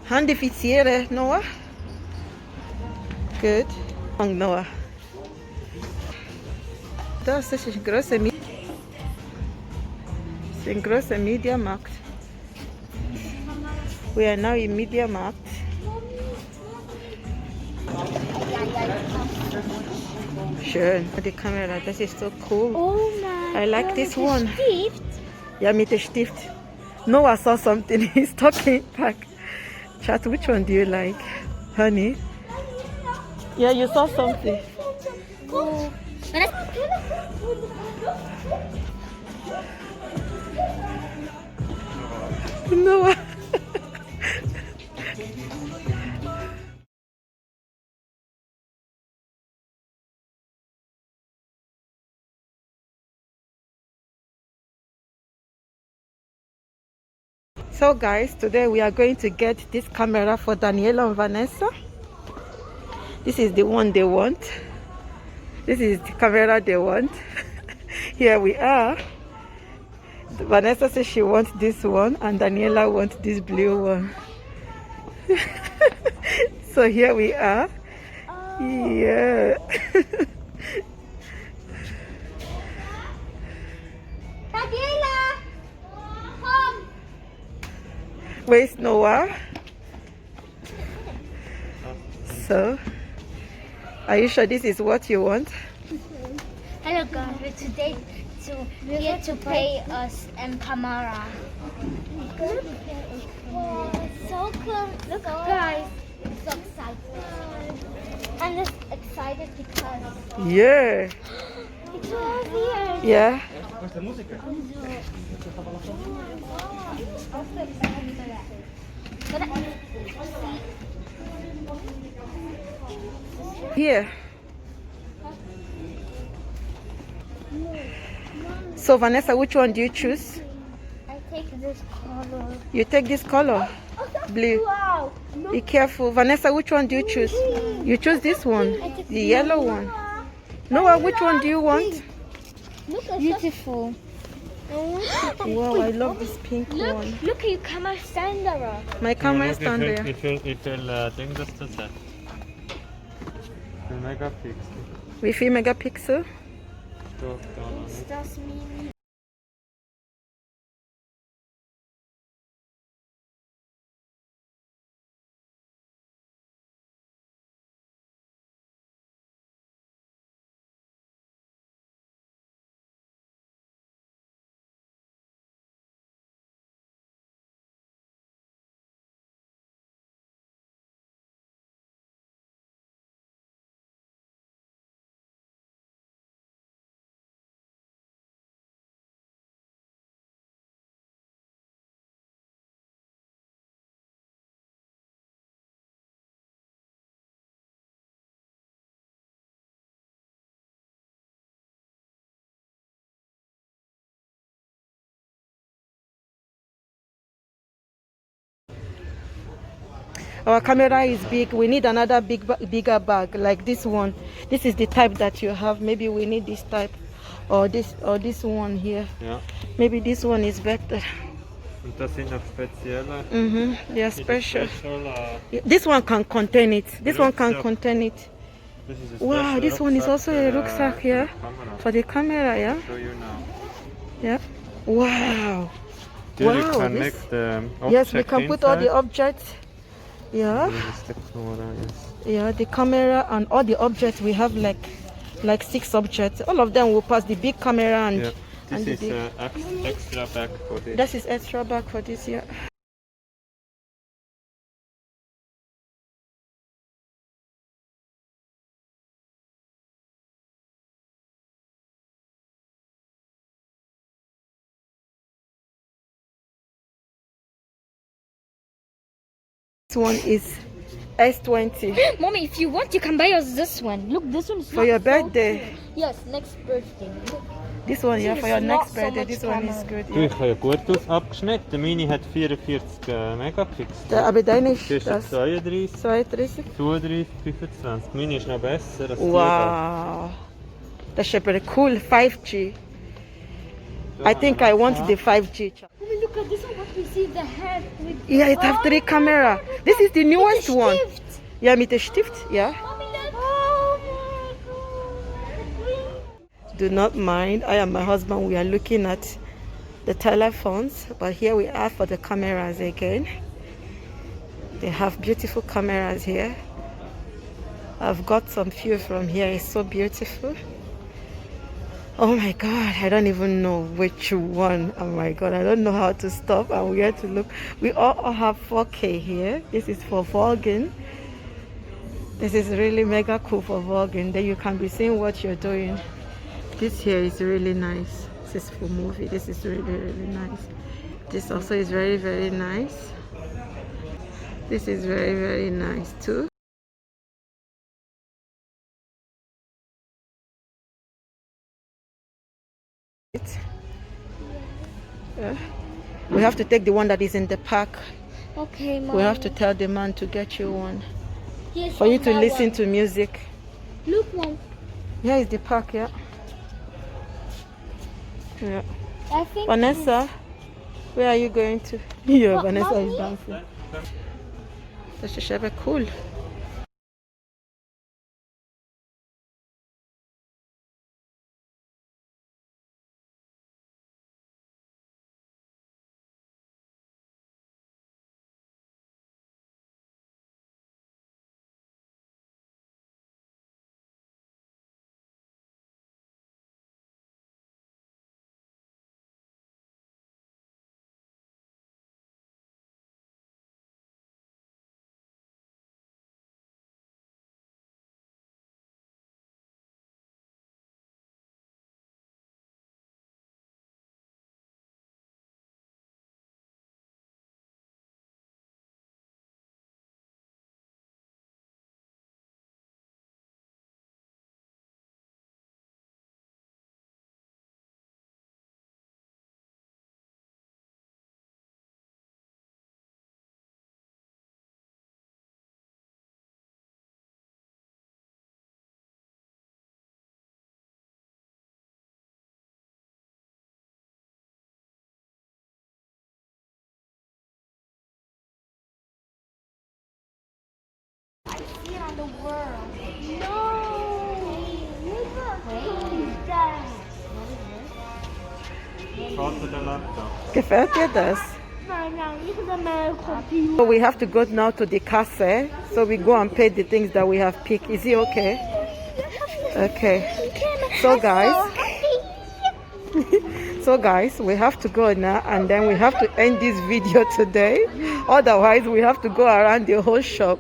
Handifizieren, Noah. Good. Und Noah. Das ist ein großer Media Markt. We are now in Media Markt. Schön, die Kamera, das ist so cool. Oh my I like this one. Stift? Ja, mit dem Stift. Noah saw something, he's talking back. Chat, which one do you like? Honey? Yeah, you saw something. Oh. Noah. So guys, today we are going to get this camera for Daniela and Vanessa. This is the one they want. This is the camera they want. Here we are. Vanessa says she wants this one and Daniela wants this blue one. So here we are. Yeah. Daniela! Come! Where's Noah? So, are you sure this is what you want? Hello guys, we're today here to pay us and Kamara. Wow, so cool. Look guys, I'm so excited. I'm just excited because Yeah. it's all here. Yeah. Here. So Vanessa, which one do you choose? I take this color. You take this color, blue. Wow. Be careful. Vanessa, which one do you choose? You choose this one, the yellow one. Noah, which one do you want? Look, beautiful. Wow, I love this pink one. Look at your camera stand there. My camera stand there. Wie viel Ding das hat? Wie viel Megapixel? Wie viel Megapixel? Doch, da noch Was nicht. das mean? Our camera is big. We need another bigger bag like this one. This is the type that you have. Maybe we need this type, or this one here. Ja. Maybe this one is better. Und das sind noch spezielle. They are special. Special, This one can contain it. This one can Rucksack. contain it. this is a Wow, special this one is also a rucksack here Camera. for the camera. Yeah. Show you now. Yeah. Wow. Do you Wow, connect the object Yes, we can put all the inside? objects. Yeah. This is the camera, yes. Yeah, the camera and all the objects. We have like 6 objects. All of them will pass the big camera and Yeah. and This the is big. extra bag for this. That is extra bag for this year. This one is S20 Mommy, if you want, you can buy us this one. Look, this one is for not your so birthday. cool. Yes, next birthday. Look. This one, yeah, This for is your not next so birthday. much This one is camera. good. Du, Yeah. ich habe ja gut abgeschnitten. Meine hat 44 Megapixel. Aber deine ist Die ist das 32, 32. 32, 25. Meine ist noch besser als die. Wow, that's pretty cool. 5G. I think I want the 5G. Mommy, look at this one. You see the head with Yeah, it have 3 camera. This is the newest one. Yeah, mit der Stift, yeah. Mommy, look. Oh my God. Do not mind. I and my husband, we are looking at the telephones, but here we are for the cameras again. They have beautiful cameras here. I've got some few from here. It's so beautiful. Oh my God, I don't even know which one. Oh my God, I don't know how to stop and where to look. We all have 4K here. This is for vlogging. This is really mega cool for vlogging. Then you can be seeing what you're doing. This here is really nice. This is for movie. This is really, really nice. This also is very, very nice. This is very, very nice too. Yeah. We have to take the one that is in the park. Okay, Mom. We have to tell the man to get you one. Here's For you to that listen one. to music. Look, Mom. Here is the park, yeah. Yeah. I think. Vanessa, where are you going to? Yeah, What, Vanessa Mommy? is dancing. Das ist aber cool. See on the world. No. Look at Go to the laptop. Gefällt dir das? that. So we have to go now to the cafe. So we go and pay the things that we have picked. Is it okay? Okay. So guys, we have to go now, and then we have to end this video today. Otherwise, we have to go around the whole shop.